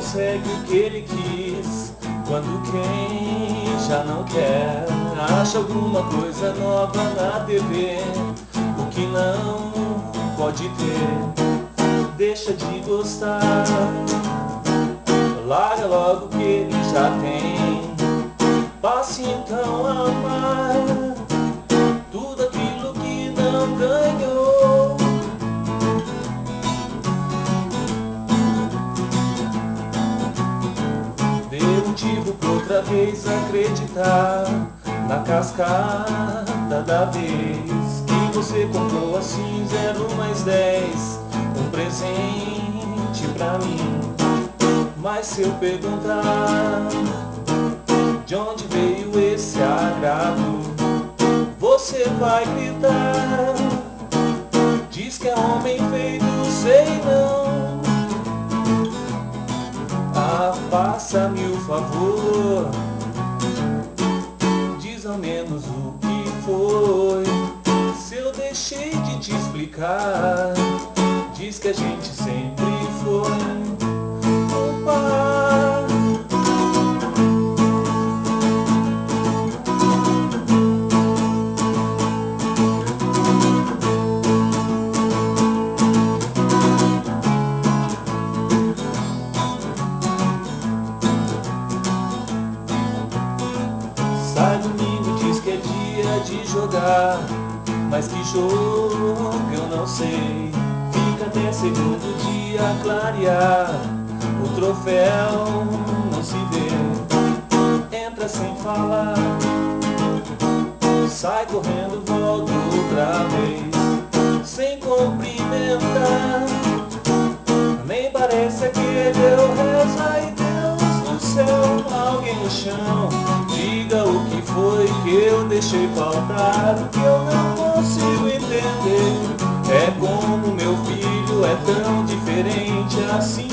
consegue o que ele quis, quando quem já não quer acha alguma coisa nova na TV, o que não pode ter, deixa de gostar, larga logo o que ele já tem, passe então a amar tudo aquilo que não ganhou. Dê motivo pra outra vez acreditar na cascata da vez que você comprou assim 0 mais 10, um presente pra mim. Mas se eu perguntar de onde veio esse agrado, você vai gritar, diz que é homem feito, sei não. Ah, faça-me o favor, diz ao menos o que foi. Se eu deixei de te explicar, diz que a gente sempre foi um par. Sai domingo, diz que é dia de jogar, mas que jogo eu não sei. Fica até segundo dia clarear, o troféu não se vê. Entra sem falar, sai correndo, volta outra vez, sem cumprimentar. Nem parece que deu reza, ai Deus do céu, alguém no chão, diga o que foi que eu deixei faltar, o que eu não consigo entender. É como meu filho é tão diferente assim.